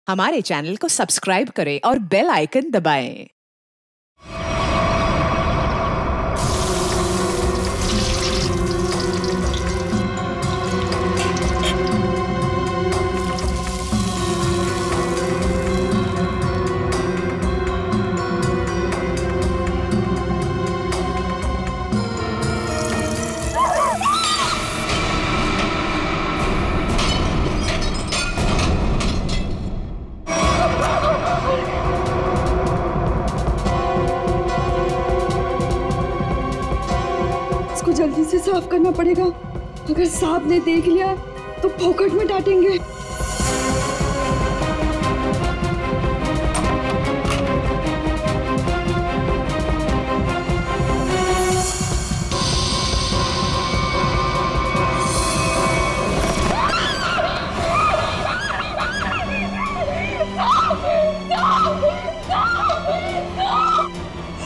हमारे चैनल को सब्सक्राइब करें और बेल आइकन दबाएं। इसको जल्दी से साफ करना पड़ेगा। अगर साहब ने देख लिया तो फोकट में डांटेंगे।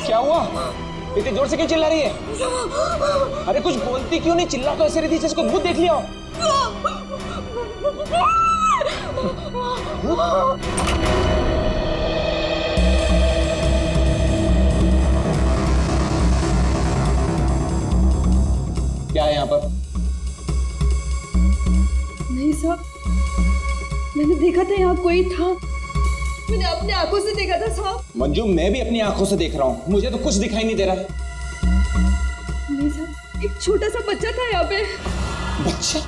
क्या हुआ? इतनी जोर से क्यों चिल्ला रही है? अरे कुछ बोलती क्यों नहीं? चिल्ला तो ऐसे रही थी जैसे कोई भूत देख लिया हो। क्या है यहाँ पर? नहीं साहब, मैंने देखा था यहाँ कोई था। मैंने अपने आंखों से देखा था साहब। मंजू, मैं भी अपनी आंखों से देख रहा हूँ, मुझे तो कुछ दिखाई नहीं दे रहा है। नहीं साहब, एक छोटा सा बच्चा था यहाँ पे। बच्चा?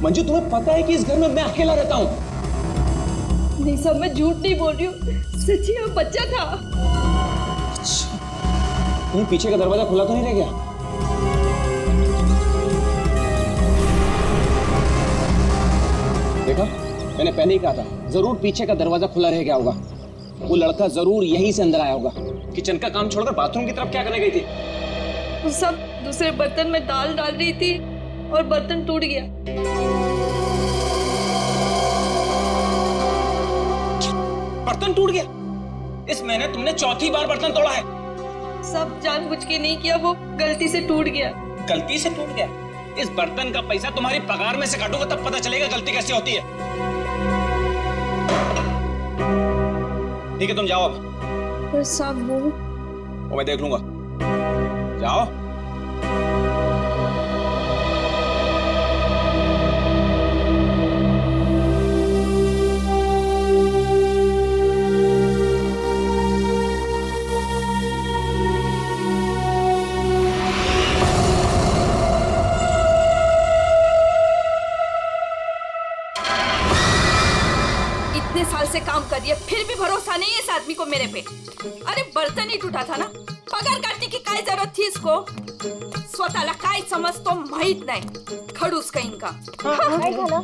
मंजू, तुम्हें पता है कि इस घर में मैं अकेला रहता हूँ? नहीं साहब, मैं झूठ नहीं बोल रही हूँ, सच्ची यहाँ बच्चा था। अच्छा, कहीं पीछे का दरवाजा खुला तो नहीं रह गया? देखा, मैंने पहले ही कहा था, जरूर पीछे का दरवाजा खुला रह गया होगा। वो लड़का जरूर यहीं से अंदर आया होगा। किचन का काम छोड़कर बाथरूम की तरफ क्या करने गई थी? वो सब दूसरे बर्तन में दाल डाल रही थी और बर्तन टूट गया। बर्तन टूट गया? इस महीने तुमने चौथी बार बर्तन तोड़ा है। सब जानबूझ के नहीं किया, वो गलती से टूट गया। गलती से टूट गया? इस बर्तन का पैसा तुम्हारी पगार में से काटूंगा तब पता चलेगा गलती कैसे होती है। ठीक है, तुम जाओ अब। पर साहब वो मैं देख लूंगा। जाओ। इतने साल से काम कर रही है, फिर भी भरोसा नहीं है इस आदमी को मेरे पे। अरे बर्तन ही टूटा था ना, पगार काटने की काय जरूरत थी इसको? स्वतःला काय समजतो माहित नाही, खडूस कहीं का। काय झालं?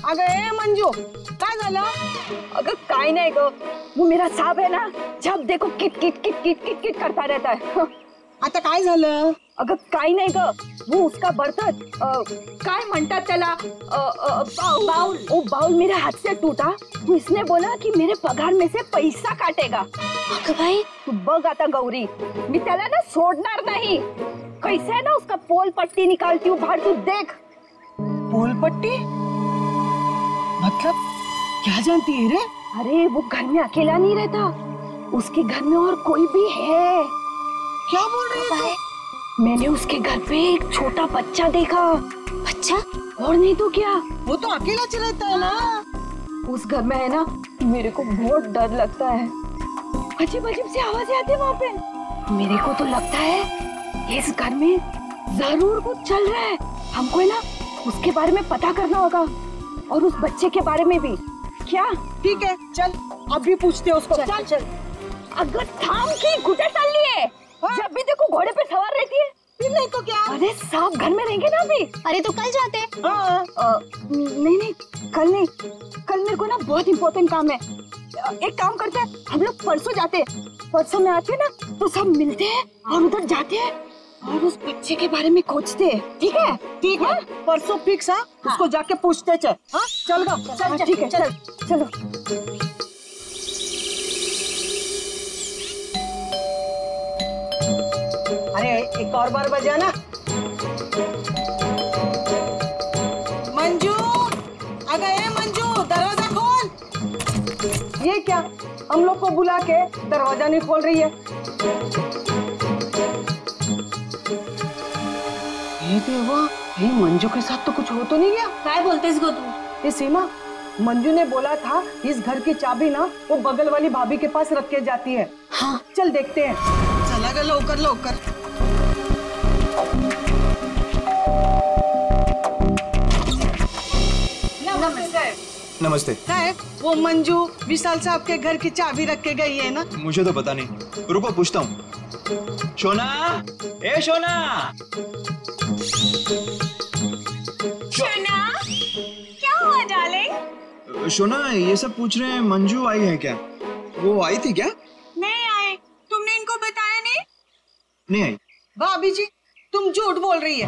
अगं ए मंजू, काय झालं? अगर काय नहीं गो, वो मेरा साहब है ना, जब देखो kit kit kit kit kit kit करता रहता है। आता काय झालं? अगं काय नाही ग, वो उसका बर्तन काय म्हणतात त्याला, बाउल, वो बाउल मेरे हाथ से टूटा। तो इसने बोला कि मेरे पगार में से पैसा काटेगा। अगं भाई, तू बघ आता गौरी, मी त्याला ना सोडणार नहीं। कैसे है ना उसका पोल पट्टी निकालती हूँ बाहर, तू देख। पोल पट्टी? मतलब क्या जानती है रे? अरे वो घर में अकेला नहीं रहता, उसके घर में और कोई भी है। क्या बोल रही है? मैंने उसके घर पे एक छोटा बच्चा देखा। अच्छा, और नहीं तो क्या, वो तो अकेला चलाता है ना। उस घर में है ना, मेरे को बहुत डर लगता है। अजीब अजीब सी आवाजें आती है वहाँ पे। मेरे को तो लगता है इस घर में जरूर कुछ चल रहा है। हमको है ना उसके बारे में पता करना होगा, और उस बच्चे के बारे में भी। क्या? ठीक है, चल अभी पूछते हैं उसको। चल चल। अगर थाम की घुटे चल लिए, जब भी देखो घोड़े पे सवार रहती है। फिर नहीं तो क्या? अरे साहब घर में रहेंगे ना अभी। अरे तो कल जाते हैं। नहीं नहीं, कल नहीं, कल मेरे को ना बहुत इम्पोर्टेंट काम है। एक काम करते हैं, हम लोग परसों जाते हैं। परसों में आते हैं ना तो सब मिलते हैं और उधर जाते हैं और उस बच्चे के बारे में खोजते हैं। ठीक है? ठीक है, परसों फिक्स है। उसको जाके पूछते चल। हाँ चल गा, चल ठीक है, चल चलो। अरे एक और बार बजाना। मंजू, अगं ए मंजू, दरवाजा खोल। क्या? हम लोग को बुला के दरवाजा नहीं खोल रही है। ये देवा, ये मंजू के साथ तो कुछ हो तो नहीं गया? क्या बोलते इसको तू? ये सीमा, मंजू ने बोला था इस घर की चाबी ना वो बगल वाली भाभी के पास रख के जाती है। हाँ, चल देखते हैं। चला गया, लौकर लौकर। नमस्ते साहब, वो मंजू विशाल साहब के घर की चाबी रख के गई है ना? मुझे तो पता नहीं, रुको पूछता हूँ। शोना, ए शोना। शोना, क्या हुआ डार्लिंग? शोना, ये सब पूछ रहे हैं मंजू आई है क्या? वो आई थी क्या? नहीं आए। तुमने इनको बताया नहीं? नहीं आई। भाभी जी, तुम झूठ बोल रही है।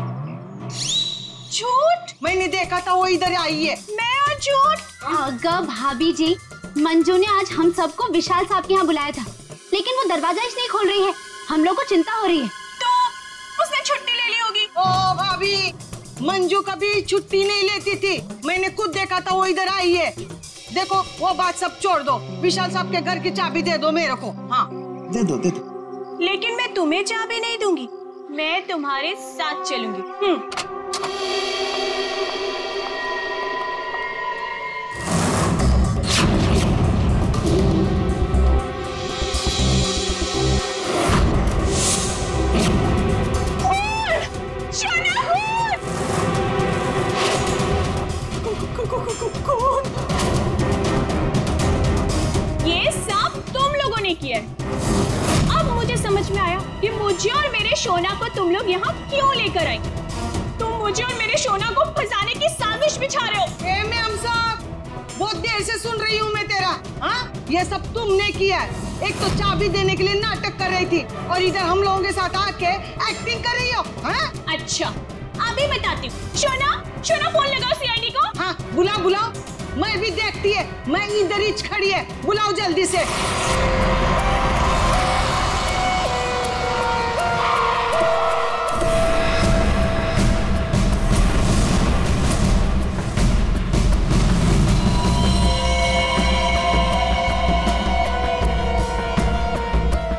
झूठ? मैंने देखा था वो इधर आई है। मैं और झूठ? अगर भाभी जी, मंजू ने आज हम सबको विशाल साहब के यहाँ बुलाया था, लेकिन वो दरवाजा नहीं खोल रही है। हम लोग को चिंता हो रही है। तो उसने छुट्टी ले ली होगी। ओ भाभी, मंजू कभी छुट्टी नहीं लेती थी। मैंने खुद देखा था वो इधर आई है। देखो, वो बात सब छोड़ दो, विशाल साहब के घर की चाबी दे दो मेरे को। हाँ, दे दो दे दो। लेकिन मैं तुम्हें चाबी नहीं दूंगी, मैं तुम्हारे साथ चलूंगी। ये सब तुम लोगों ने किया है। अब मुझे समझ में आया कि मुझे और मेरे शोना को तुम लोग यहाँ क्यों लेकर आई। तुम मुझे और मेरे शोना को फंसाने की साजिश बिछा रहे हो। ए मैम साहब, बहुत देर से सुन रही हूँ मैं तेरा। हाँ, ये सब तुमने किया है। एक तो चाबी देने के लिए नाटक कर रही थी और इधर हम लोगों के साथ आके एक्टिंग कर रही हो। हाँ? अच्छा, अभी बताती हूँ। शोना, शोना फोन लगाओ सीआईडी को। हाँ, बुलाओ बुलाओ, मैं भी देखती है। मैं इधर ही खड़ी है, बुलाओ जल्दी से।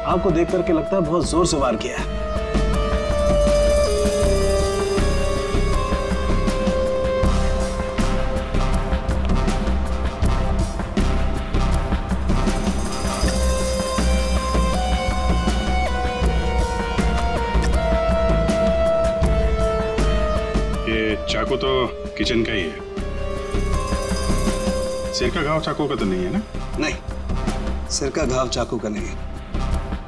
आपको देख करके लगता है बहुत जोर से वार किया है। ये चाकू तो किचन का ही है। सिर का घाव चाकू का तो नहीं है ना? नहीं, सिर का घाव चाकू का नहीं है।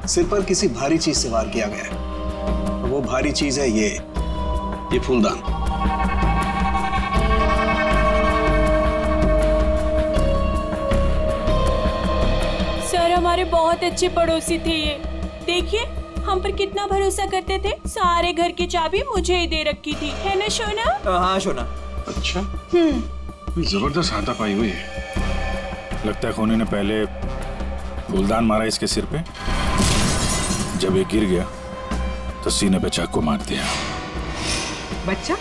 सिर पर किसी भारी चीज से वार किया गया है। और वो भारी चीज है ये फूलदान। सर, हमारे बहुत अच्छे पड़ोसी थे ये। देखिए, हम पर कितना भरोसा करते थे। सारे घर की चाबी मुझे ही दे रखी थी, है ना शोना? हाँ शोना। अच्छा, जबरदस्त हाथापाई हुई है। लगता है खोने ने पहले फूलदान मारा इसके सिर पे, जब ये गिर गया तो सीने पे चाकू मार दिया। बच्चा?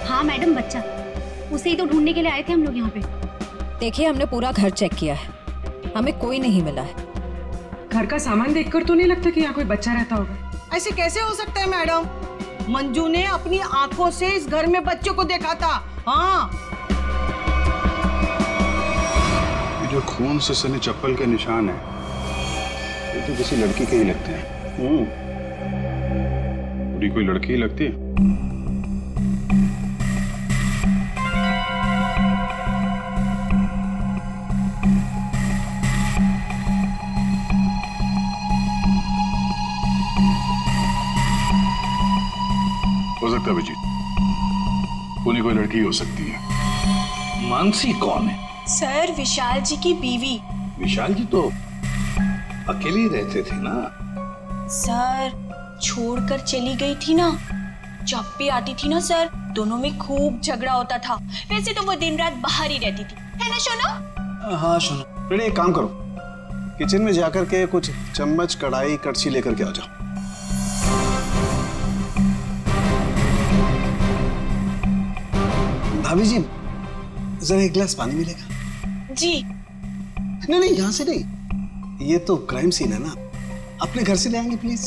हाँ मैडम, बच्चा। उसे ही तो ढूंढने के लिए आए थे हम लोग यहाँ पे। देखिए, हमने पूरा घर चेक किया है, हमें कोई नहीं मिला है। घर का सामान देखकर तो नहीं लगता कि यहाँ कोई बच्चा रहता होगा। ऐसे कैसे हो सकता है मैडम? मंजू ने अपनी आंखों से इस घर में बच्चों को देखा था। हाँ, ये जो खून से सने चप्पल के निशान है, ये तो किसी लड़की के ही लगते हैं। पूरी कोई लड़की ही लगती है। हो सकता है अभिजीत, पूरी कोई लड़की हो सकती है। मानसी कौन है? सर, विशाल जी की बीवी। विशाल जी तो अकेले ही रहते थे ना? सर, छोड़कर चली गई थी ना। जब भी आती थी ना सर, दोनों में खूब झगड़ा होता था। वैसे तो वो दिन रात बाहर ही रहती थी, है ना शोना? हाँ शोना। बेटे, एक काम करो, किचन में जाकर के कुछ चम्मच, कढ़ाई, कड़छी लेकर के आ जाओ। भाभी जी, जरा एक गिलास पानी मिलेगा? जी। नहीं नहीं, यहाँ से नहीं, ये तो क्राइम सीन है ना, अपने घर से ले आएंगे प्लीज।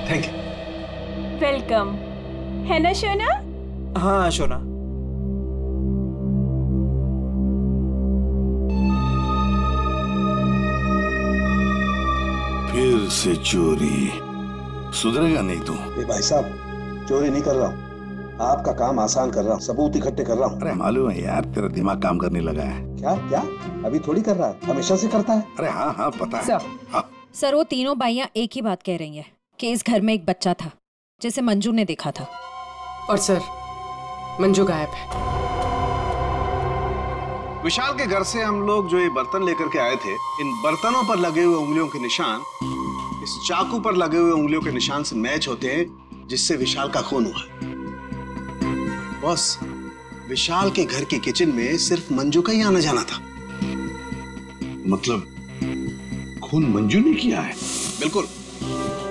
Thank you. वेलकम, है ना शोना? हाँ शोना। फिर से चोरी, सुधरेगा नहीं तू। भाई साहब, चोरी नहीं कर रहा हूँ, आपका काम आसान कर रहा हूँ, सबूत इकट्ठे कर रहा हूँ। अरे मालूम है यार, तेरा दिमाग काम करने लगा है। क्या क्या? अभी थोड़ी कर रहा है, हमेशा से करता है। अरे हाँ हाँ पता है। सर, हाँ। सर वो तीनों बाइयां एक ही बात कह रही हैं कि इस घर में एक बच्चा था जिसे मंजू ने देखा था। और सर, मंजू गायब है। विशाल के घर से हम लोग जो ये बर्तन लेकर के आए थे, इन बर्तनों पर लगे हुए उंगलियों के निशान इस चाकू पर लगे हुए उंगलियों के निशान से मैच होते हैं, जिससे विशाल का खून हुआ। बॉस, विशाल के घर के किचन में सिर्फ मंजू का ही आना जाना था। मतलब खून मंजू ने किया है? बिल्कुल,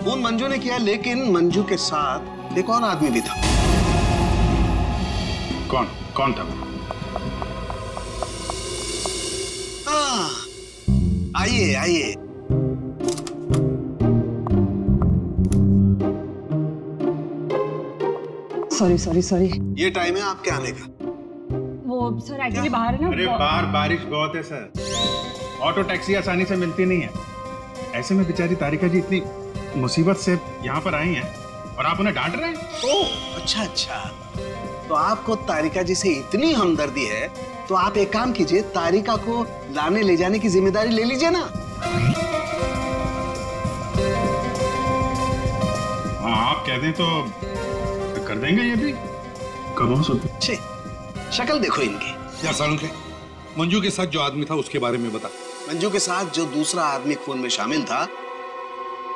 खून मंजू ने किया, लेकिन मंजू के साथ एक और आदमी भी था। कौन कौन था? आइए आइए। सॉरी। ये टाइम है आपके आने का। वो सर एक्चुअली बाहर है ना। अरे बाहर बारिश बहुत है सर, ऑटो टैक्सी आसानी से मिलती नहीं है। ऐसे में बेचारी तारिका जी इतनी मुसीबत से यहाँ पर आई हैं और आप उन्हें डांट रहे हैं। ओह अच्छा, तो आपको तारिका जी से इतनी हमदर्दी है तो आप एक काम कीजिए, तारिका को लाने ले जाने की जिम्मेदारी ले लीजिए ना। हाँ आप कह दें तो कर देंगे ये भी। कब हो सकते? शक्ल देखो इनकी। क्या सारुण के मंजू के साथ जो आदमी था उसके बारे में बता। मंजू के साथ जो दूसरा आदमी खून में शामिल था,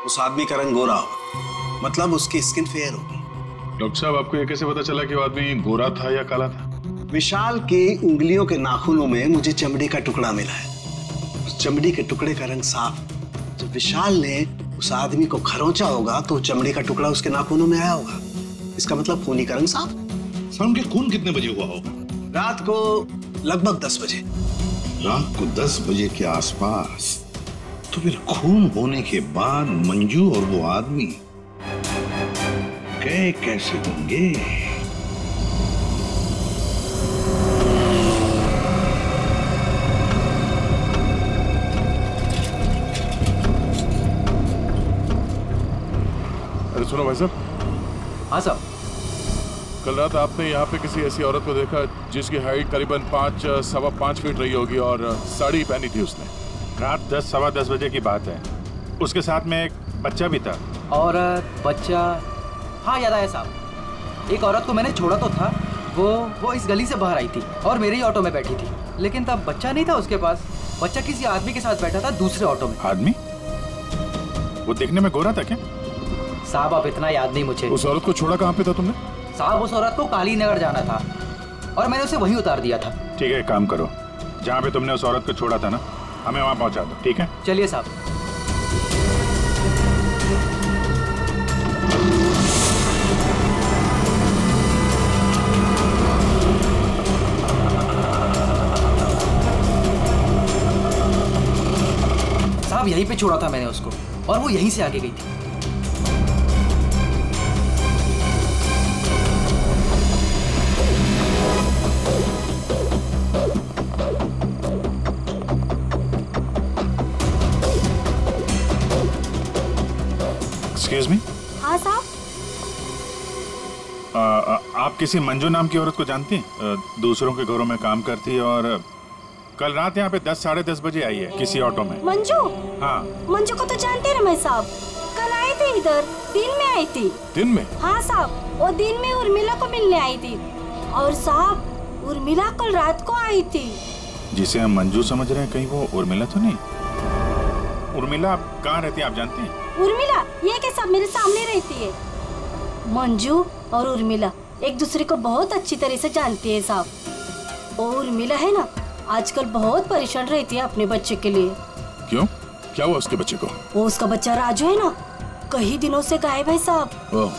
उस आदमी का रंग गोरा होगा, मतलब उसकी स्किन फेयर होगी। डॉक्टर साहब, आपको ये कैसे पता चला कि वो आदमी गोरा था या काला था? विशाल की उंगलियों के नाखूनों में मुझे चमड़ी का टुकड़ा मिला है। उस चमड़ी के टुकड़े का रंग साफ। जब विशाल ने उस आदमी को खरोंचा होगा तो चमड़ी का टुकड़ा उसके नाखूनों में आया होगा। इसका मतलब खूनी का रंग साफ। सारुण के खून कितने बजे हुआ होगा? रात को लगभग 10 बजे। रात को 10 बजे के आसपास। तो फिर खून होने के बाद मंजू और वो आदमी गए कैसे होंगे? अरे सुनो भाई साहब। हाँ साहब। कल रात आपने यहाँ पे किसी ऐसी औरत को देखा जिसकी हाइट करीबन 5-5.25 फीट रही होगी और साड़ी पहनी थी उसने। रात 10-10:15 बजे की बात है। उसके साथ में एक बच्चा भी था। औरत बच्चा, हाँ याद आया साहब। एक औरत को मैंने छोड़ा तो था, वो इस गली से बाहर आई थी और मेरे ही ऑटो में बैठी थी, लेकिन तब बच्चा नहीं था उसके पास। बच्चा किसी आदमी के साथ बैठा था दूसरे ऑटो में। आदमी? वो देखने में गोरा था क्या? साहब अब इतना याद नहीं मुझे। उस औरत को छोड़ा कहाँ पे था तुमने? साहब उस औरत को काली नगर जाना था और मैंने उसे वहीं उतार दिया था। ठीक है, एक काम करो, जहाँ पे तुमने उस औरत को छोड़ा था ना, हमें वहाँ पहुँचा दो। ठीक है, चलिए साहब। साहब यहीं पे छोड़ा था मैंने उसको और वो यहीं से आगे गई थी। Excuse me. हाँ साहब। आप किसी मंजू नाम की औरत को जानती हैं? दूसरों के घरों में काम करती है और कल रात यहाँ पे 10-10:30 बजे आई है किसी ऑटो में। मंजू? हाँ। मंजू को तो जानते रमेश साहब, कल आई थी इधर, दिन में आई थी। दिन में? हाँ साहब, वो दिन में उर्मिला को मिलने आई थी और साहब उर्मिला कल रात को आई थी। जिसे हम मंजू समझ रहे हैं, कहीं वो उर्मिला तो नहीं? उर्मिला कहाँ रहती है आप जानती हैं? उर्मिला ये के सब मेरे सामने रहती है। मंजू और उर्मिला एक दूसरे को बहुत अच्छी तरह से जानती है साहब। और उर्मिला है ना, आजकल बहुत परेशान रहती है अपने बच्चे के लिए। क्यों? क्या हुआ उसके बच्चे को? वो उसका बच्चा राजू है ना, कई दिनों से गायब है साहब। ओह,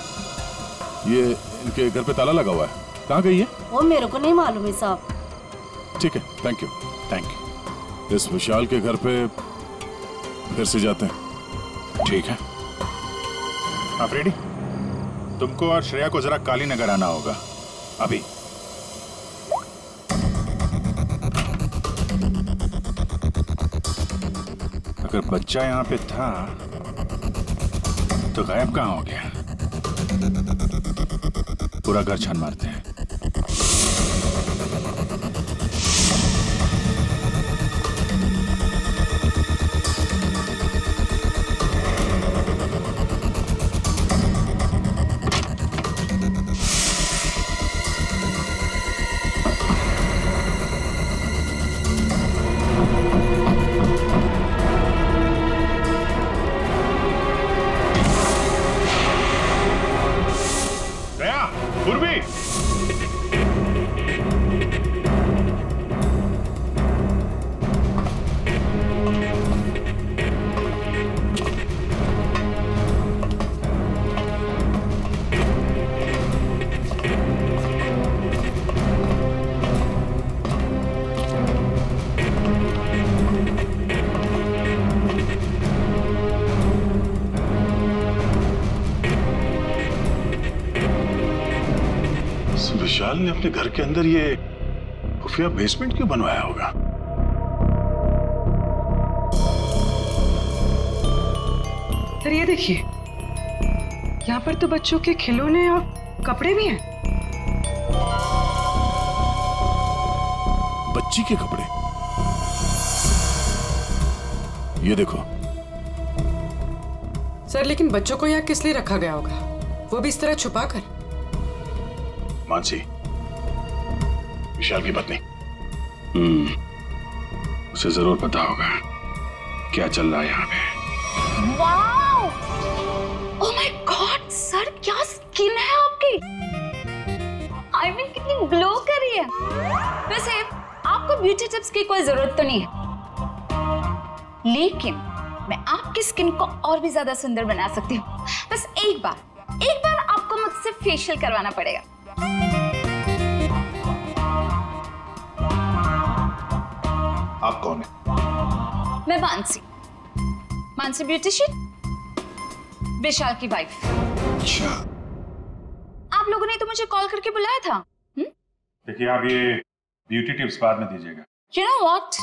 ये इनके घर पे ताला लगा हुआ है, कहाँ गई है? वो मेरे को नहीं मालूम है साहब। ठीक है, थैंक यू। इस विशाल के घर पे फिर से जाते हैं। ठीक है, आप रेडी? तुमको और श्रेया को जरा काली नगर आना होगा अभी। अगर बच्चा यहाँ पे था तो गायब कहाँ हो गया? पूरा घर छान मारते हैं। विशाल ने अपने घर के अंदर ये खुफिया बेसमेंट क्यों बनवाया होगा? सर ये देखिए, यहाँ पर तो बच्चों के खिलौने और कपड़े भी हैं। बच्ची के कपड़े? ये देखो। सर लेकिन बच्चों को यहाँ किस लिए रखा गया होगा, वो भी इस तरह छुपा कर? मानसी, विशाल की पत्नी, उसे जरूर पता होगा क्या चल रहा है यहाँ पे। Wow! Oh my God sir, क्या स्किन है आपकी। आई मीन कितनी ग्लो कर रही है। वैसे आपको ब्यूटी टिप्स की कोई जरूरत तो नहीं है, लेकिन मैं आपकी स्किन को और भी ज्यादा सुंदर बना सकती हूँ। बस एक बार आपको मुझसे फेशियल करवाना पड़ेगा। आप कौन है? मैं मानसी ब्यूटिशियन, विशाल की वाइफ। अच्छा, आप लोगों ने तो मुझे कॉल करके बुलाया था। देखिए, आप ये ब्यूटी टिप्स बाद में दीजिएगा। You know what?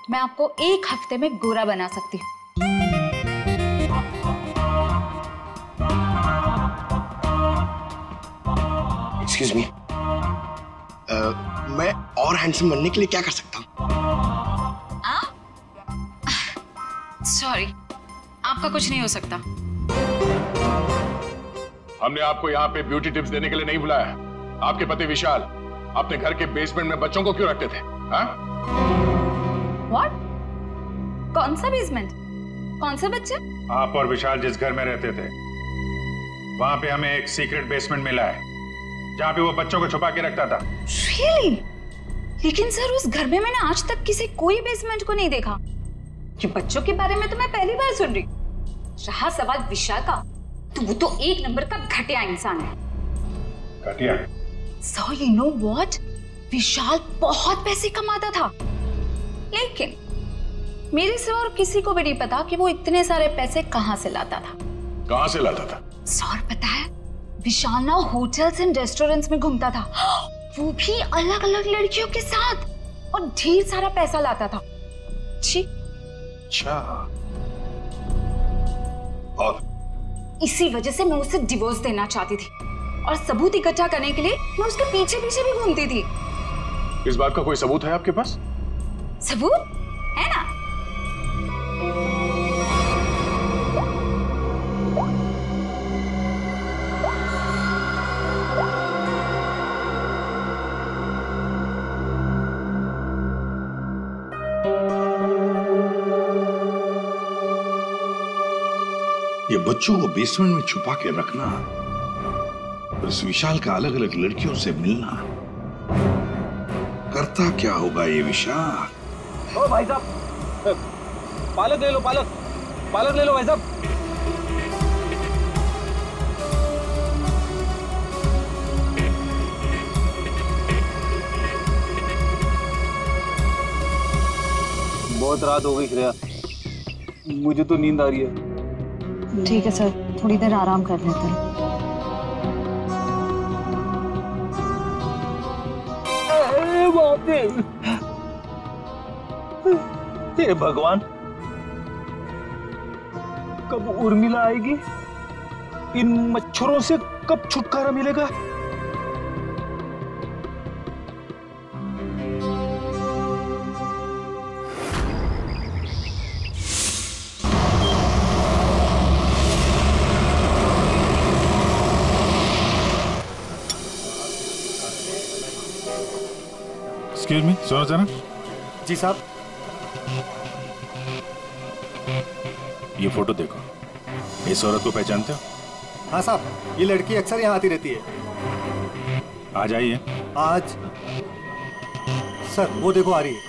मैं आपको एक हफ्ते में गोरा बना सकती हूँ। Excuse me. मैं और हैंडसम बनने के लिए क्या कर सकता हूँ? सॉरी, आपका कुछ नहीं हो सकता। हमने आपको यहाँ पे ब्यूटी टिप्स देने के लिए नहीं बुलाया। आपके पति विशाल अपने घर के बेसमेंट में बच्चों को क्यों रखते थे? What? कौन सा बेसमेंट? कौन सा बच्चा? आप और विशाल जिस घर में रहते थे, वहाँ पे हमें एक सीक्रेट बेसमेंट मिला है, जहाँ पे वो बच्चों को छुपा के रखता था। Really? लेकिन सर उस घर में मैंने आज तक किसी कोई बेसमेंट को नहीं देखा। कि बच्चों के बारे में तो मैं पहली बार सुन रही। रहा सवाल विशाल का, तो वो तो एक नंबर का घटिया इंसान है। घटिया? So you know what? विशाल बहुत पैसे कमाता था, लेकिन मेरे से और किसी को भी नहीं पता कि वो इतने सारे पैसे कहाँ से लाता था। कहाँ से लाता था? सर पता है, विशाल ना होटल्स एंड रेस्टोरेंट्स में घूमता था, वो भी अलग अलग लड़कियों के साथ, और ढेर सारा पैसा लाता था। छी। अच्छा, और इसी वजह से मैं उसे डिवोर्स देना चाहती थी, और सबूत इकट्ठा करने के लिए मैं उसके पीछे पीछे भी घूमती थी। इस बात का कोई सबूत है आपके पास? सबूत है ना? ये बच्चों को बेसमेंट में छुपा के रखना और इस विशाल का अलग अलग लड़कियों से मिलना, करता क्या होगा ये विशाल? ओ भाई साहब, पालक ले लो, पालक पालक ले लो भाई साहब। बहुत रात हो गई श्रेया, मुझे तो नींद आ रही है। ठीक है सर, थोड़ी देर आराम कर लेते हैं। हे भगवान, कब उर्मिला आएगी? इन मच्छरों से कब छुटकारा मिलेगा? एक्सक्यूज मी, सुनो जरा। जी साहब। ये फोटो देखो, इस औरत को पहचानते हो? हाँ साहब, ये लड़की अक्सर यहाँ आती रहती है। आज आई है? आज सर वो देखो आ रही है।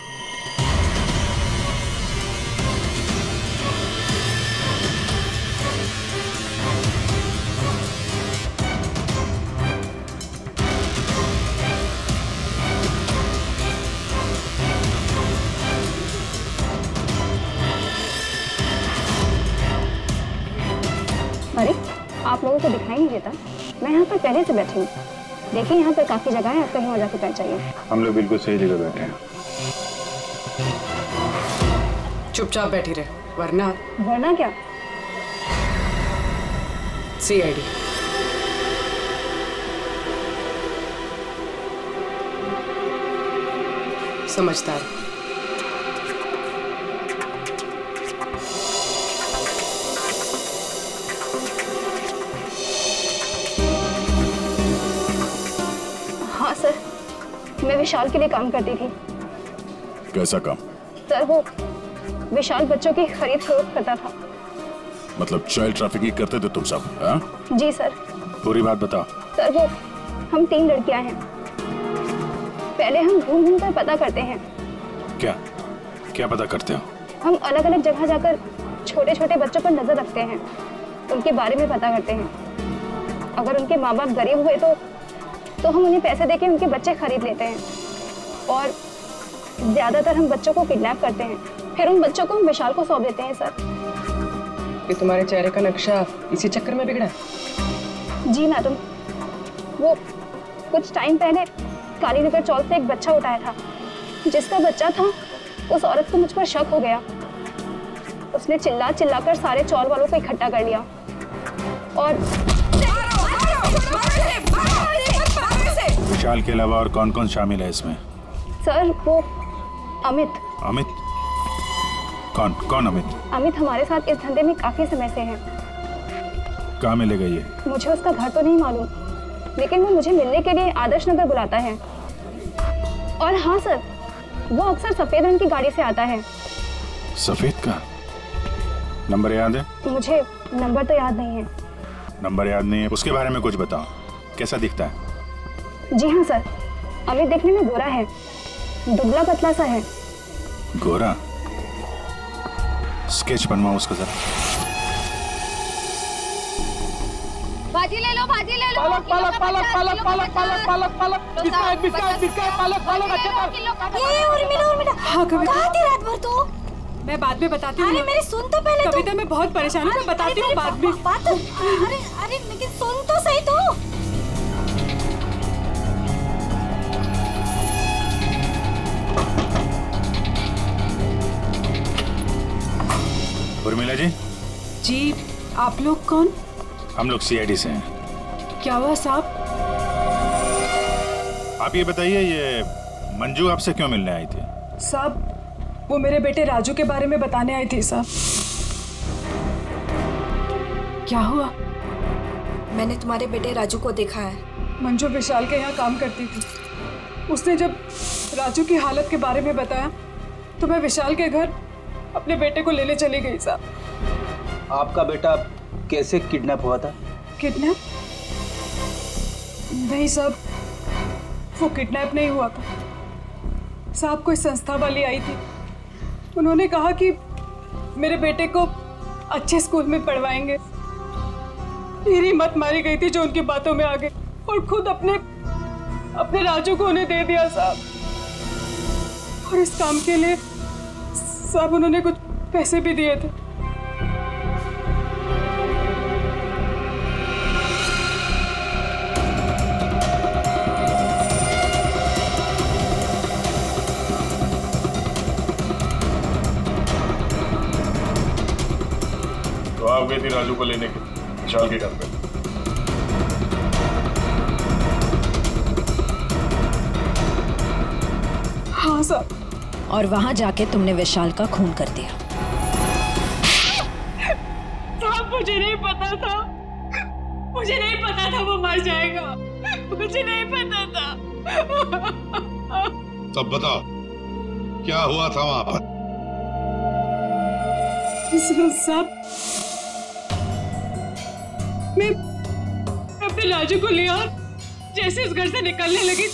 अरे आप लोगों को दिखाई नहीं देता? मैं यहाँ पर पहले से बैठी हूँ। देखिए यहाँ पर काफी जगह है, आप कहीं और जाके पहुँचाइए। हम लोग बिल्कुल सही जगह बैठे हैं। चुपचाप बैठी रहे, वरना वरना क्या? CID। समझदार। हाँ सर, मैं विशाल के लिए काम करती थी। कैसा काम? सर वो विशाल बच्चों की खरीद फरोख्त करता था। मतलब चाइल्ड ट्रैफिकिंग करते थे तुम सब? हाँ? जी सर। पूरी बात बताओ। सर वो हम 3 लड़कियां हैं। पहले हम घूम घूम कर पता करते हैं। क्या क्या पता करते हो? हम अलग अलग जगह जाकर छोटे छोटे बच्चों पर नजर रखते हैं, उनके बारे में पता करते हैं। अगर उनके माँ बाप गरीब हुए तो हम उन्हें पैसे देके उनके बच्चे खरीद लेते हैं। और ज्यादातर हम बच्चों को किडनैप करते हैं, फिर उन बच्चों को हम विशाल को सौंप देते हैं। सर ये तुम्हारे चेहरे का नक्शा इसी चक्कर में बिगड़ा? जी मैडम, वो कुछ टाइम पहले कालीनगर चौक से एक बच्चा उठाया था। जिसका बच्चा था उस औरत को मुझ पर शक हो गया। उसने चिल्ला चिल्लाकर सारे चौल वालों को इकट्ठा कर लिया और विशाल के अलावा और कौन कौन शामिल है इसमें? सर वो अमित। अमित? कौन कौन अमित? अमित हमारे साथ इस धंधे में काफी समय से है। कहाँ मिलेगा ये? मुझे उसका घर तो नहीं मालूम, लेकिन वो मुझे मिलने के लिए आदर्श नगर बुलाता है। और हाँ सर, वो अक्सर सफेद रंग की गाड़ी से आता है। सफेद का? नंबर याद है? मुझे नंबर तो याद नहीं है। नंबर याद नहीं है? उसके बारे में कुछ बताओ, कैसा दिखता है? जी हाँ सर, अमित देखने में गोरा है, दुबला पतला सा है। गोरा? स्केच बनवाओ उसका जरा। भाजी ले लो, भाजी ले लो। पालक पालक पालक पालक पालक पालक पालक पालक बिस्किट बिस्किट बिस्किट पालक पालक अच्छा। ये उर्मिला हाँ कविता, कहाँ थी रात भर तू? मैं बाद में बताती हूँ। अरे मेरी सुन तो पहले। कविता मैं बहुत परेशान हूँ, मैं बताती हूँ बाद में। अरे अरे लेकिन सुन तो सही तू। उर्मिला जी। जी, आप लोग कौन? हम लोग CID से हैं। क्या हुआ साहब? आप ये बताइए, ये मंजू आपसे क्यों मिलने आई थी? साहब वो मेरे बेटे राजू के बारे में बताने आई थी साहब। क्या हुआ? मैंने तुम्हारे बेटे राजू को देखा है। मंजू विशाल के यहाँ काम करती थी। उसने जब राजू की हालत के बारे में बताया तो मैं विशाल के घर अपने बेटे को लेने चली गई साहब। आपका बेटा कैसे किडनैप हुआ था? किडनैप? नहीं साहब, वो किडनैप नहीं हुआ था साहब। कोई संस्था वाली आई थी, उन्होंने कहा कि मेरे बेटे को अच्छे स्कूल में पढ़वाएंगे। मेरी मत मारी गई थी जो उनकी बातों में आ गई और खुद अपने राजू को उन्हें दे दिया साहब। और इस काम के लिए साहब उन्होंने कुछ पैसे भी दिए थे। तो आप गई थी राजू को लेने के विशाल के घर पे? हाँ साहब। और वहां जाके तुमने विशाल का खून कर दिया। साहब मुझे नहीं पता था, मुझे नहीं पता था वो मर जाएगा, मुझे नहीं पता था। तब बताओ क्या हुआ था वहां पर? साहब मैं अपने राजू को लिया, जैसे इस घर से निकलने लगी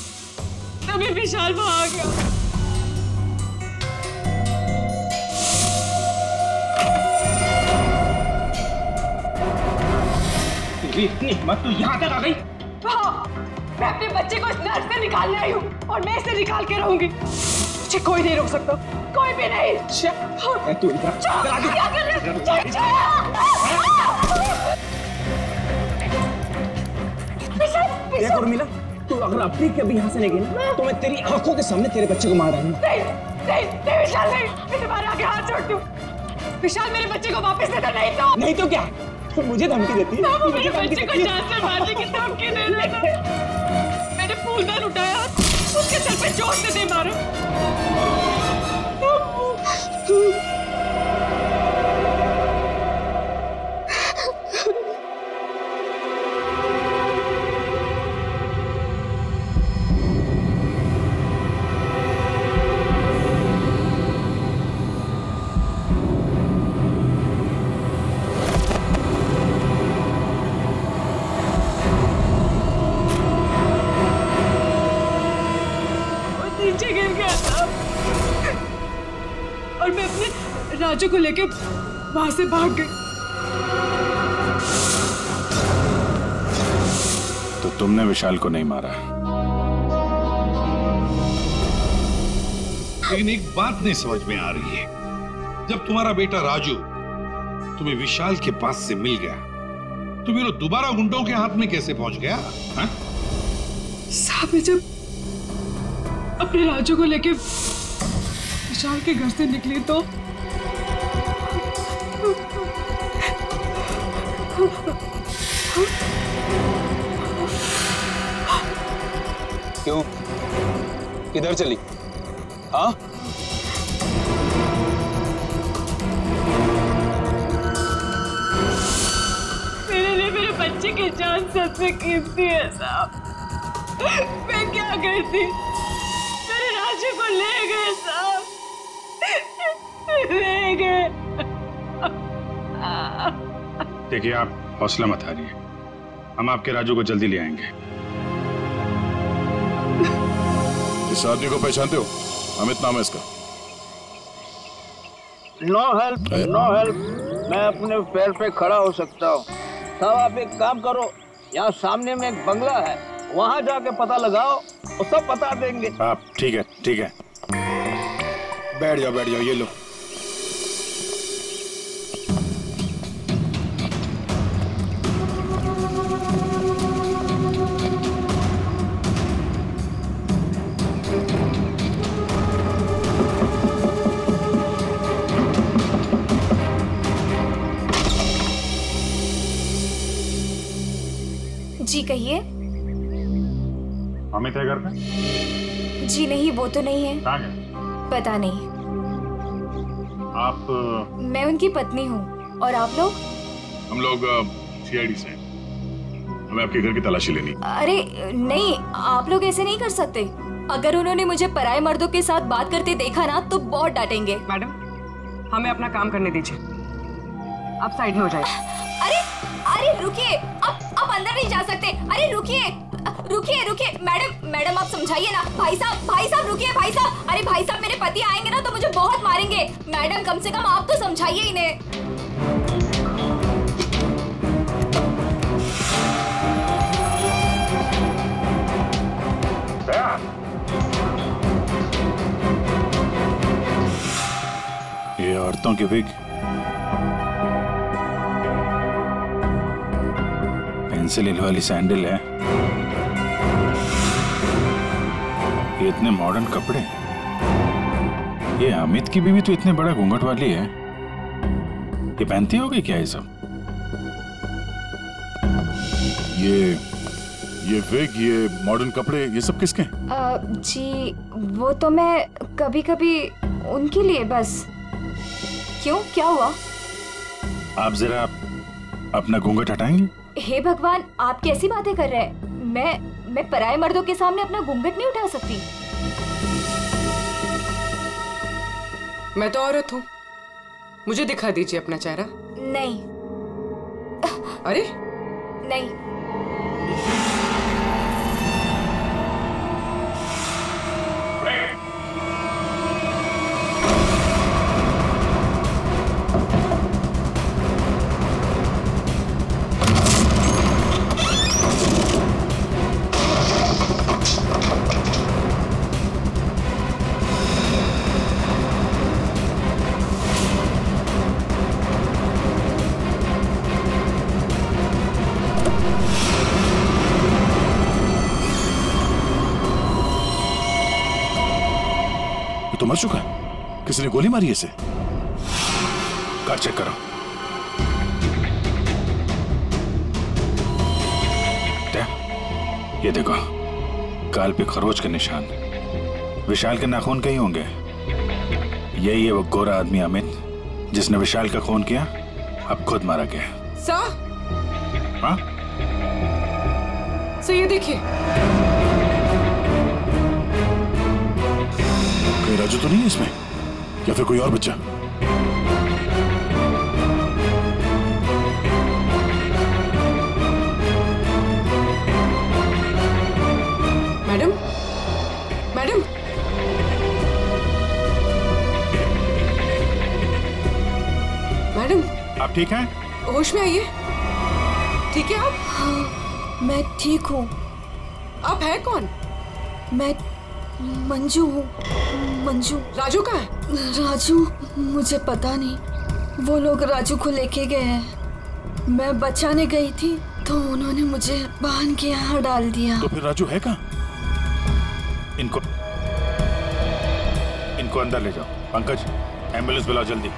तभी विशाल वहां आ गया। इतनी हिम्मत तू यहाँ तक आ गई? हाँ, मैं अपने बच्चे को इस नर्क से निकालने आई हूँ और मैं इसे निकाल के रहूंगी। मुझे कोई नहीं रोक सकता, कोई भी नहीं। तू इधर क्या कर रहे हो? देख उर्मिला, तू अगर अपनी कभी यहाँ से नहीं गई ना तो मैं तेरी आंखों के सामने तेरे बच्चे को मार डालूंगा। नहीं विशाल नहीं, मैं तुम्हारे आगे हाथ जोड़ती हूँ। विशाल मेरे बच्चे को वापस दे दो, नहीं तो क्या? तो मुझे धमकी देती है? वो मेरे बच्चे को जान से मारने की धमकी दे रहा था। मैंने फूलदान उठाया, उसके सर पे जोर से दे मारा। नीचे गिर गया था और मैं अपने राजू को लेके वहां से भाग गई। तो तुमने विशाल को नहीं मारा? लेकिन एक बात नहीं समझ में आ रही है, जब तुम्हारा बेटा राजू तुम्हें विशाल के पास से मिल गया तो फिर दोबारा गुंडों के हाथ में कैसे पहुंच गया? साहब मैं जब अपने राजू को लेके विशाल के घर से निकली तो क्यों? किधर चली? हाँ? मेरे लिए मेरे बच्चे की जान सबसे कीमती है साहब। मैं क्या करती? मेरे राजू को ले गए साहब, ले गए। देखिए आप हौसला मत हारिए, हम आपके राजू को जल्दी ले आएंगे। इस आदमी को पहचानते हो? अमित नाम है इसका। No help, no help. मैं अपने पैर पे खड़ा हो सकता हूँ। साहब आप एक काम करो, यहाँ सामने में एक बंगला है, वहाँ जाके पता लगाओ, वो सब बता देंगे। आप ठीक है, ठीक है। बैठ जाओ, ये लो। जी कहिए। अमित है घर पे? जी नहीं, वो तो नहीं है। कहाँ गए? पता नहीं। आप? मैं उनकी पत्नी हूँ। और आप लोग? हम लोग सीआईडी से हैं। हमें आपके घर की तलाशी लेनी। अरे नहीं, आप लोग ऐसे नहीं कर सकते। अगर उन्होंने मुझे पराये मर्दों के साथ बात करते देखा ना तो बहुत डांटेंगे। मैडम, हमें अपना काम करने दीजिए, आप साइड में हो जाइए। अरे रुकिए, आप अंदर नहीं जा सकते। अरे रुकिए, रुकिए रुकिए मैडम, मैडम आप समझाइए ना। भाई साहब रुकिए भाई साहब। अरे भाई साहब, मेरे पति आएंगे ना तो मुझे बहुत मारेंगे। मैडम कम से कम आप तो समझाइए इन्हें। ये औरतों की विग, पेंसिल हिल वाली सैंडल है, ये इतने मॉडर्न कपड़े। ये अमित की बीवी तो इतने बड़ा घूंघट वाली है, ये पहनती होगी क्या ये सब? ये विग, ये मॉडर्न कपड़े, ये सब किसके? जी वो तो मैं कभी कभी उनके लिए बस। क्यों, क्या हुआ? आप जरा अपना घूंघट हटाएंगे? हे भगवान, आप कैसी बातें कर रहे हैं? मैं पराये मर्दों के सामने अपना घूंघट नहीं उठा सकती। मैं तो औरत हूँ, मुझे दिखा दीजिए अपना चेहरा। नहीं। अरे नहीं। तो मर चुका, किसी ने गोली मारी इसे। कार चेक करो। ये देखो, गाल पे खरोच के निशान, विशाल के नाखून कहीं होंगे। यही है वो गोरा आदमी अमित जिसने विशाल का खून किया, अब खुद मारा गया। हाँ? ये देखिए, कहीं राजू तो नहीं है इसमें, या फिर कोई और बच्चा? मैडम, मैडम, मैडम, आप ठीक हैं? होश में आइए। ठीक है आप? हाँ, मैं ठीक हूँ। आप है कौन? मैं मंजू हूँ। मंजू। राजू कहाँ है? राजू मुझे पता नहीं, वो लोग राजू को लेके गए हैं। मैं बचाने गई थी तो उन्होंने मुझे बांध के यहाँ डाल दिया। तो फिर राजू है कहाँ? इनको अंदर ले जाओ। पंकज, एम्बुलेंस बुलाओ जल्दी।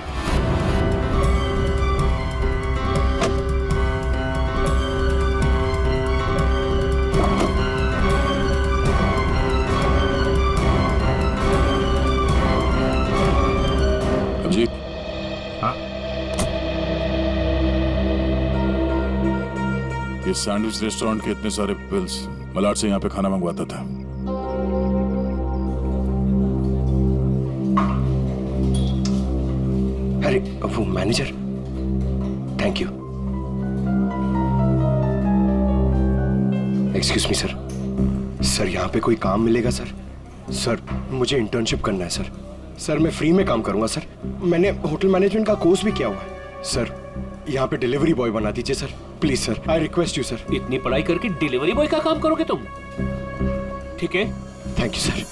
अभिजीत। हाँ? ये सैंडविच रेस्टोरेंट के इतने सारे बिल्स मलाड से यहाँ पे खाना मंगवाता था। अरे वो manager, thank you. Excuse me sir, sir यहाँ पे कोई काम मिलेगा सर? सर मुझे इंटर्नशिप करना है सर। सर मैं फ्री में काम करूंगा सर, मैंने होटल मैनेजमेंट का कोर्स भी किया हुआ है सर। यहाँ पे डिलीवरी बॉय बना दीजिए sir, please sir, I request you sir. इतनी पढ़ाई करके डिलीवरी बॉय का काम करोगे तुम? ठीक है, thank you sir.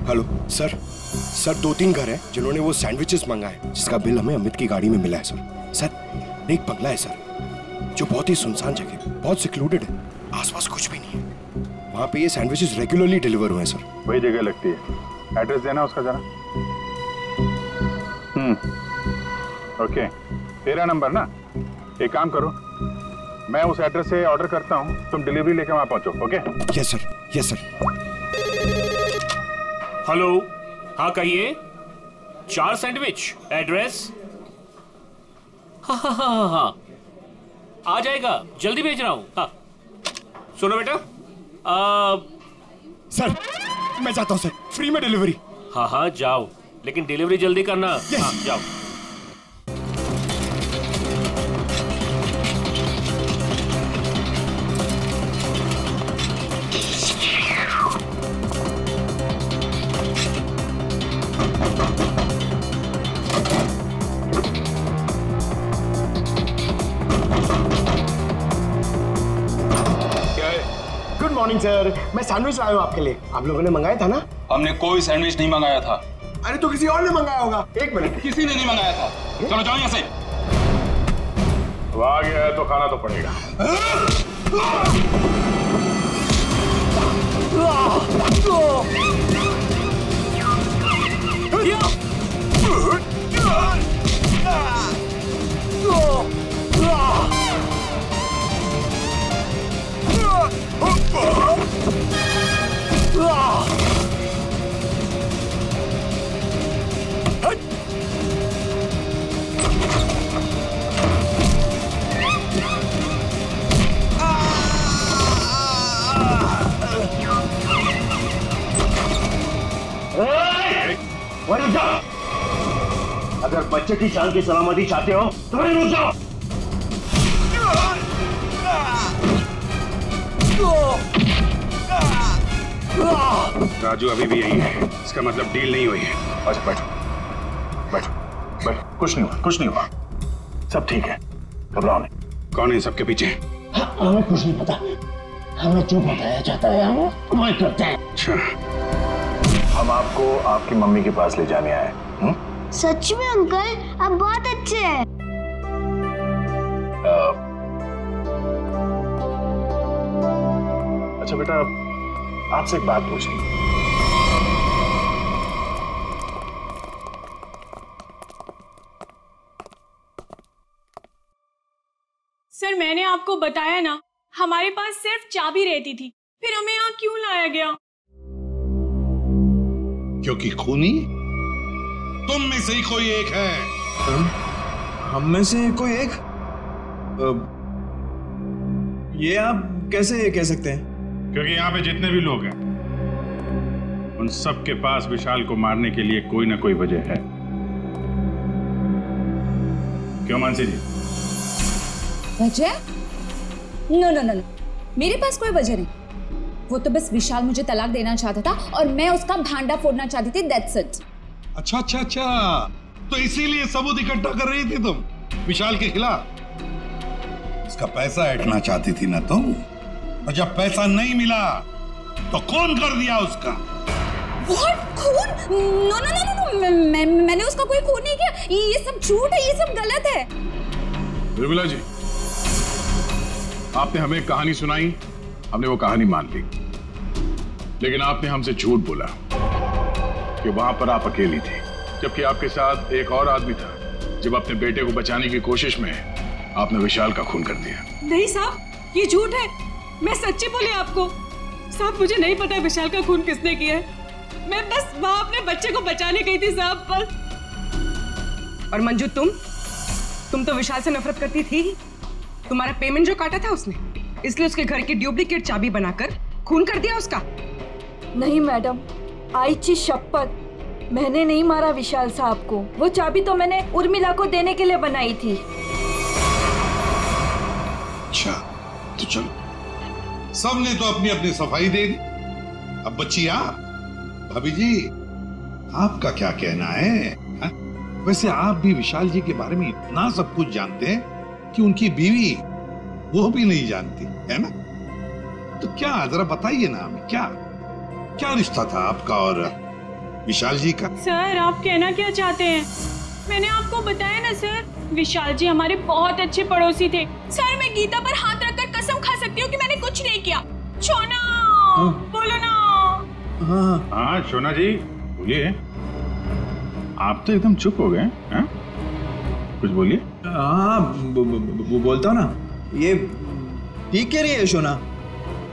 Hello sir, sir 2-3 घर हैं जिन्होंने वो सैंडविचेस मंगाए, जिसका बिल हमें अमित की गाड़ी में मिला है सर। सर एक बंगला है सर, जो बहुत ही सुनसान जगह, बहुत सिक्लूडेड है, आसपास कुछ भी नहीं है। वहाँ पे ये सैंडविचेस रेगुलरली डिलीवर हुए हैं सर। वही जगह लगती है, एड्रेस देना उसका जरा। ओके, 13 नंबर ना। एक काम करो, मैं उस एड्रेस से ऑर्डर करता हूँ, तुम डिलीवरी लेके वहाँ पहुँचो। Okay? Yes sir, yes sir. Hello, हाँ कहिए। 4 सैंडविच। एड्रेस? हाँ हाँ हाँ हाँ आ जाएगा, जल्दी भेज रहा हूँ। हाँ सुनो बेटा, सर मैं जाता हूँ सर, फ्री में डिलीवरी। हाँ हाँ जाओ, लेकिन डिलीवरी जल्दी करना। हाँ जाओ। गुड मॉर्निंग सर, मैं सैंडविच लाया हूँ आपके लिए। आप लोगों ने मंगाया था ना? हमने कोई सैंडविच नहीं मंगाया था। अरे तो किसी और ने मंगाया होगा। एक मिनट, किसी ने नहीं मंगाया था। चलो जाओ यहाँ से। तो आ गया है तो खाना तो पड़ेगा। वहीं जाओ। अगर बच्चे की जान की सलामती चाहते हो तो वहीं रुक जाओ। राजू अभी भी यही है, इसका मतलब डील नहीं हुई है। अच्छा बैठो बैठो बैठो, कुछ नहीं हुआ, कुछ नहीं हुआ, सब ठीक है, घबराओ नहीं। कौन है सबके पीछे? हमें कुछ नहीं पता, हमें जो बताया जाता है हम वही करते हैं। अच्छा, हम आपको आपकी मम्मी के पास ले जाने आए। सच में अंकल, आप बहुत अच्छे हैं। अच्छा बेटा, आपसे एक बात पूछनी। सर मैंने आपको बताया ना, हमारे पास सिर्फ चाबी रहती थी, फिर हमें यहाँ क्यों लाया गया? क्योंकि खूनी तुम में से ही कोई एक है। हम में से कोई एक? ये आप कैसे कह सकते हैं? क्योंकि यहाँ पे जितने भी लोग हैं उन सब के पास विशाल को मारने के लिए कोई ना कोई वजह है। क्यों मानसी जी? वजह? नो नो नो नो, मेरे पास कोई वजह नहीं। वो तो बस विशाल मुझे तलाक देना चाहता था और मैं उसका भांडा फोड़ना चाहती थी, दैट्स इट। अच्छा अच्छा अच्छा, तो इसीलिए सबूत इकट्ठा कर रही थी तुम विशाल के खिलाफ। उसका पैसा ऐंठना चाहती थी ना तुम, और जब पैसा नहीं मिला तो खून कर दिया उसका। What? खून? नो नो नो नो, मैंने उसका कोई खून नहीं किया। ये सब झूठ है, ये सब गलत है। निर्मला जी, आपने हमें कहानी सुनाई, हमने वो कहानी मान ली, लेकिन आपने हमसे झूठ बोला कि वहां पर आप अकेली थी, जबकि आपके साथ एक और आदमी था। जब अपने बेटे को बचाने की कोशिश में आपने विशाल का खून कर दिया। नहीं साहब, ये झूठ है, मैं सच्ची बोली आपको। साहब मुझे नहीं पता विशाल का खून किसने किया है, मैं बस वहां अपने बच्चे को बचाने गई थी साहब, बस। और मंजू, तुम तो विशाल से नफरत करती थी। तुम्हारा पेमेंट जो काटा था उसने, इसलिए उसके घर की डुप्लीकेट चाबी बनाकर खून कर दिया उसका। नहीं मैडम, आईची शपथ, मैंने नहीं मारा विशाल साहब को। वो चाबी तो मैंने उर्मिला को देने के लिए बनाई थी। अच्छा तो चलो, सबने तो अपनी अपनी सफाई दे दी। अब बच्ची आप, भाभी जी आपका क्या कहना है? हा? वैसे आप भी विशाल जी के बारे में इतना सब कुछ जानते हैं कि उनकी बीवी वो भी नहीं जानती है ना? तो क्या, जरा बताइए ना हमें, क्या क्या रिश्ता था आपका और विशाल जी का? सर आप कहना क्या चाहते हैं? मैंने आपको बताया ना सर, विशाल जी हमारे बहुत अच्छे पड़ोसी थे। सर मैं गीता पर हाथ रखकर कसम खा सकती हूँ कि मैंने कुछ नहीं किया। शोना, बोलो ना। हाँ शोना जी बोलिए। आप तो एकदम चुप हो गए हैं, कुछ बोलिए। हाँ बोलता हूँ ना, ये ठीक कह रही है शोना,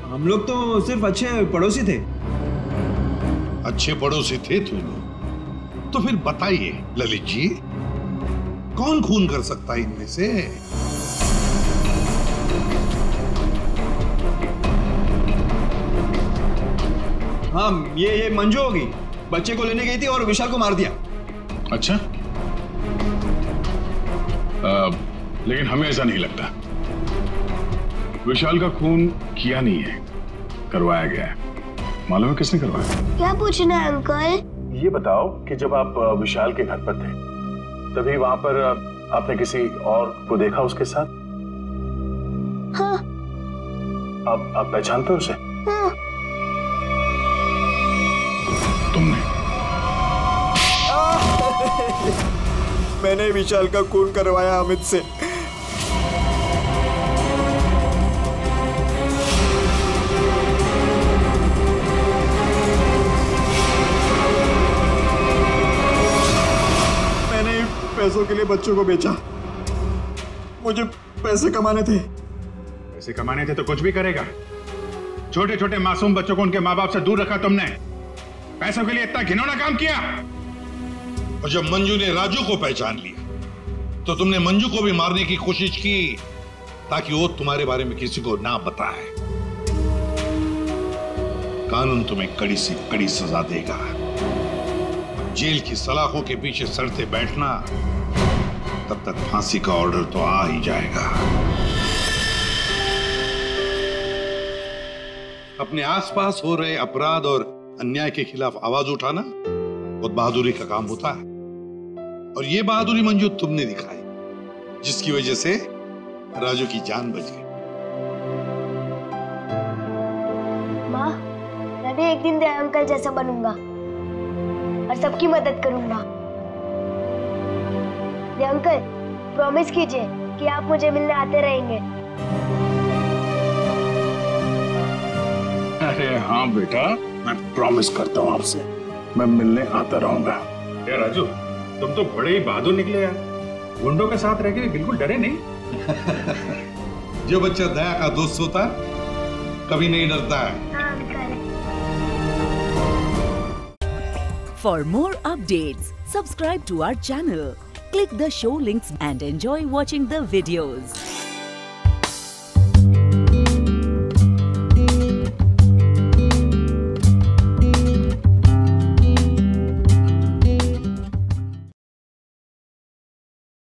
हम लोग तो सिर्फ अच्छे पड़ोसी थे। अच्छे पड़ोसी थे तुम? तो फिर बताइए ललित जी, कौन खून कर सकता है इनमें से? हाँ, ये मंजू होगी। बच्चे को लेने गई थी और विशाल को मार दिया। अच्छा, लेकिन हमें ऐसा नहीं लगता। विशाल का खून किया नहीं है, करवाया गया है। मालूम है किसने करवाया? क्या पूछना है अंकल? ये बताओ कि जब आप विशाल के घर पर थे, तभी वहां पर आपने किसी और को देखा उसके साथ? हाँ। आप पहचानते हो उसे? हाँ। तुमने? मैंने विशाल का खून करवाया अमित से। मैंने पैसों के लिए बच्चों को बेचा। मुझे पैसे कमाने थे। पैसे कमाने थे तो कुछ भी करेगा। छोटे छोटे मासूम बच्चों को उनके माँ बाप से दूर रखा तुमने। पैसों के लिए इतना घिनौना काम किया। और जब मंजू ने राजू को पहचान लिया तो तुमने मंजू को भी मारने की कोशिश की ताकि वो तुम्हारे बारे में किसी को ना बताए। कानून तुम्हें कड़ी से कड़ी सजा देगा। जेल की सलाखों के पीछे सड़ते बैठना, तब तक फांसी का ऑर्डर तो आ ही जाएगा। अपने आसपास हो रहे अपराध और अन्याय के खिलाफ आवाज उठाना बहुत बहादुरी का काम होता है। और ये बहादुरी मंजू तुमने दिखाई, जिसकी वजह से राजू की जान बच गई। माँ, मैं भी एक दिन दया अंकल जैसा बनूंगा और सबकी मदद करूंगा। दया अंकल, प्रॉमिस कीजिए कि आप मुझे मिलने आते रहेंगे। अरे हाँ बेटा, मैं प्रॉमिस करता हूँ आपसे, मैं मिलने आता रहूंगा। यार राजू, तुम तो बड़े ही बहादुर निकले यार। गुंडों के साथ रह के भी बिल्कुल डरे नहीं। जो बच्चा दया का दोस्त होता है कभी नहीं डरता है। For more updates, subscribe to our channel, click the show links and enjoy watching the videos.